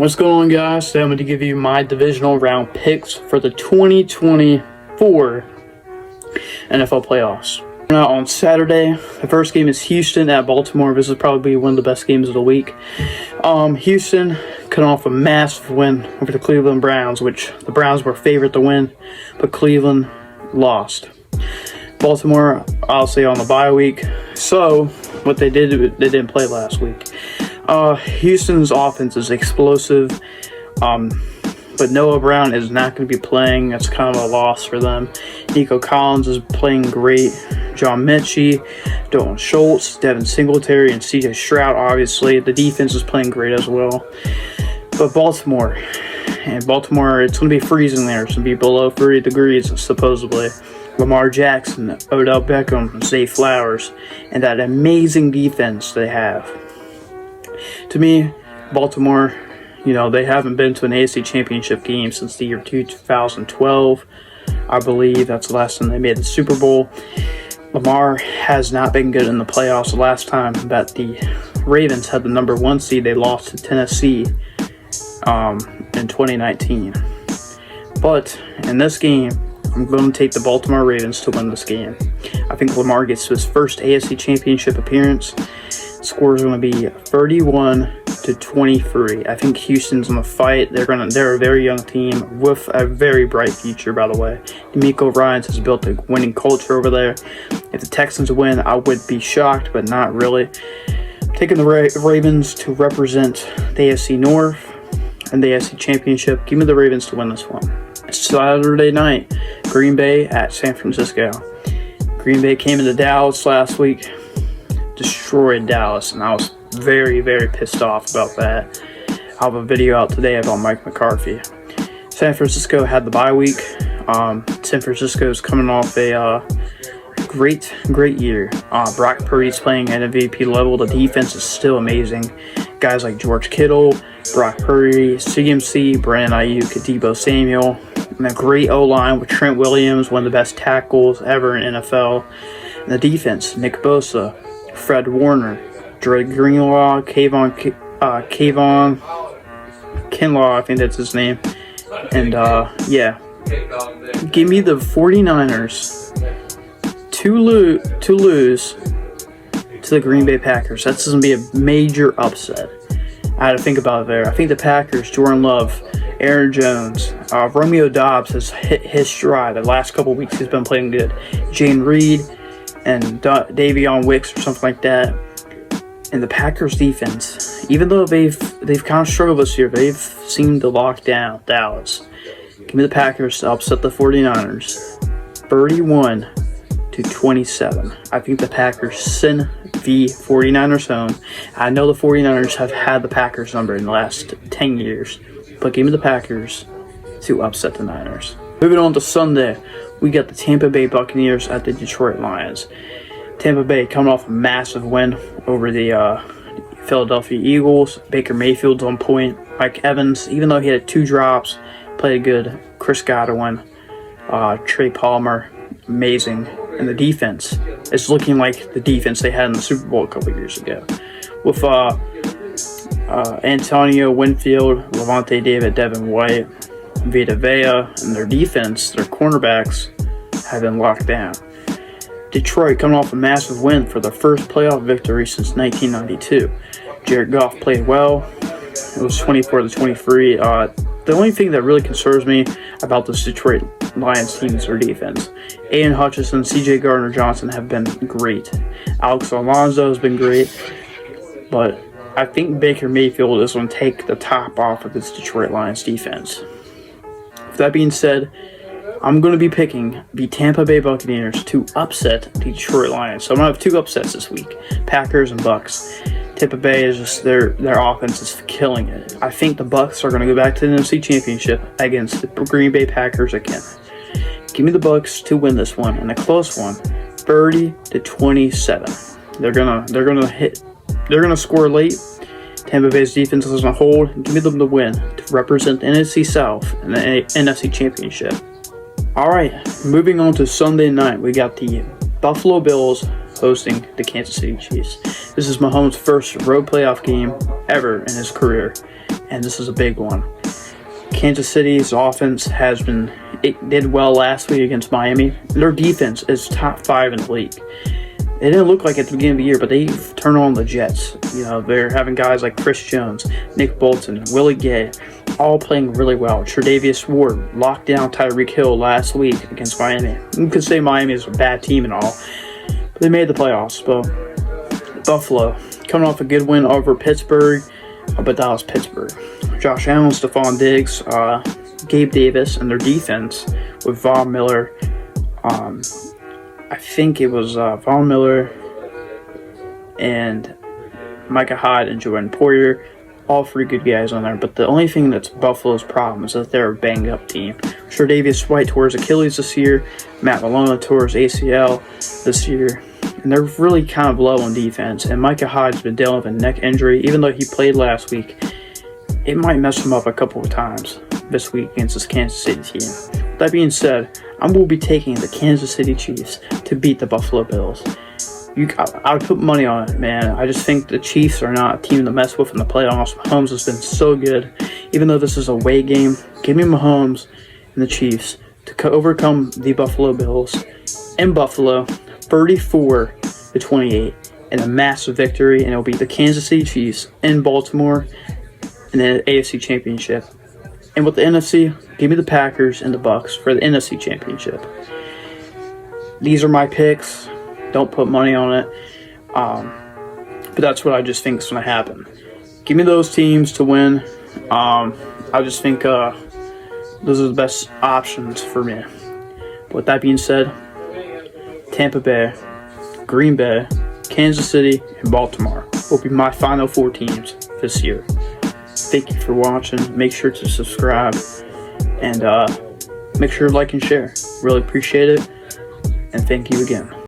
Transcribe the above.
What's going on, guys? Today I'm going to give you my divisional round picks for the 2024 NFL playoffs. Now on Saturday, the first game is Houston at Baltimore. This is probably one of the best games of the week. Houston cut off a massive win over the Cleveland Browns, which the Browns were favored to win, but Cleveland lost. Baltimore, obviously, on the bye week. So what they did, they didn't play last week. Houston's offense is explosive, but Noah Brown is not going to be playing. That's kind of a loss for them. Nico Collins is playing great. John Mechie, Dalton Schultz, Devin Singletary, and C.J. Stroud, obviously. The defense is playing great as well. But Baltimore, it's going to be freezing there. It's going to be below 30 degrees, supposedly. Lamar Jackson, Odell Beckham, Zay Flowers, and that amazing defense they have. To me, Baltimore, they haven't been to an AFC championship game since the year 2012. I believe that's the last time they made the Super Bowl. Lamar has not been good in the playoffs. The last time that the Ravens had the number 1 seed, they lost to Tennessee in 2019. But in this game, I'm going to take the Baltimore Ravens to win this game. I think Lamar gets to his first AFC championship appearance. Score is going to be 31-23. I think Houston's going to fight. They're a very young team with a very bright future, by the way. D'Amico Ryans has built a winning culture over there. If the Texans win, I would be shocked, but not really. Taking the Ravens to represent the AFC North and the AFC Championship. Give me the Ravens to win this one. Saturday night, Green Bay at San Francisco. Green Bay came into Dallas last week, destroyed Dallas, and I was very, very pissed off about that. I have a video out today about Mike McCarthy. San Francisco had the bye week. San Francisco is coming off a great year. Brock Purdy's playing at MVP level. The defense is still amazing. Guys like George Kittle, Brock Purdy, CMC, Brandon Ayuk, Deebo Samuel, and a great O-line with Trent Williams, one of the best tackles ever in NFL. And the defense, Nick Bosa, Fred Warner, Dre Greenlaw, Kayvon Kinlaw, I think that's his name. And, give me the 49ers to lose to the Green Bay Packers. That's going to be a major upset. I had to think about it there. I think the Packers, Jordan Love, Aaron Jones, Romeo Doubs has hit his stride. The last couple weeks he's been playing good. Jane Reed and Davion Wicks or something like that. And the Packers defense, even though they've kind of struggled this year, they've seemed to lock down Dallas. Give me the Packers to upset the 49ers. 31-27. I think the Packers send the 49ers home. I know the 49ers have had the Packers number in the last 10 years, but give me the Packers to upset the Niners. Moving on to Sunday, we got the Tampa Bay Buccaneers at the Detroit Lions. Tampa Bay coming off a massive win over the Philadelphia Eagles. Baker Mayfield's on point. Mike Evans, even though he had 2 drops, played good. Chris Godwin, Trey Palmer, amazing. And the defense is looking like the defense they had in the Super Bowl a couple years ago. With Antonio Winfield, Levante David, Devin White, Vita Vea, and their defense, their cornerbacks, have been locked down. Detroit coming off a massive win for their first playoff victory since 1992. Jared Goff played well. It was 24-23. The only thing that really concerns me about this Detroit Lions team is their defense. Aiden Hutchinson, C.J. Gardner-Johnson have been great. Alex Alonso has been great. But I think Baker Mayfield is going to take the top off of this Detroit Lions defense. With that being said, I'm going to be picking the Tampa Bay Buccaneers to upset the Detroit Lions. So I'm going to have 2 upsets this week, Packers and Bucks. Tampa Bay is just, their offense is killing it. I think the Bucks are going to go back to the NFC Championship against the Green Bay Packers again. Give me the Bucks to win this one, and a close one, 30-27. They're gonna score late. Tampa Bay's defense is on hold. Give me them to win to represent the NFC South and the NFC Championship. All right, moving on to Sunday night, we got the Buffalo Bills hosting the Kansas City Chiefs. This is Mahomes' first road playoff game ever in his career, and this is a big one. Kansas City's offense did well last week against Miami. Their defense is top 5 in the league. It didn't look like it at the beginning of the year, but they turned on the Jets. They're having guys like Chris Jones, Nick Bolton, Willie Gay, all playing really well. Tre'Davious Ward locked down Tyreek Hill last week against Miami. You could say Miami is a bad team and all, but they made the playoffs. But Buffalo, coming off a good win over Pittsburgh, but that was Pittsburgh. Josh Allen, Stephon Diggs, Gabe Davis, and their defense with Von Miller. I think it was Von Miller and Micah Hyde and Jordan Poyer, all 3 good guys on there. But the only thing that's Buffalo's problem is that they're a banged-up team. Tre'Davious White tore his Achilles this year. Matt Milano tore his ACL this year. And they're really kind of low on defense. And Micah Hyde's been dealing with a neck injury. Even though he played last week, it might mess him up a couple of times this week against this Kansas City team. That being said, I will be taking the Kansas City Chiefs to beat the Buffalo Bills. I would put money on it, man. I just think the Chiefs are not a team to mess with in the playoffs. Mahomes has been so good. Even though this is a away game, give me Mahomes and the Chiefs to overcome the Buffalo Bills in Buffalo, 34-28, in a massive victory, and it'll be the Kansas City Chiefs in Baltimore in the AFC Championship. And with the NFC, give me the Packers and the Bucks for the NFC Championship. These are my picks. Don't put money on it. But that's what I just think is going to happen. Give me those teams to win. I just think those are the best options for me. With that being said, Tampa Bay, Green Bay, Kansas City, and Baltimore will be my final 4 teams this year. Thank you for watching. Make sure to subscribe and make sure to like and share. Really appreciate it. And thank you again.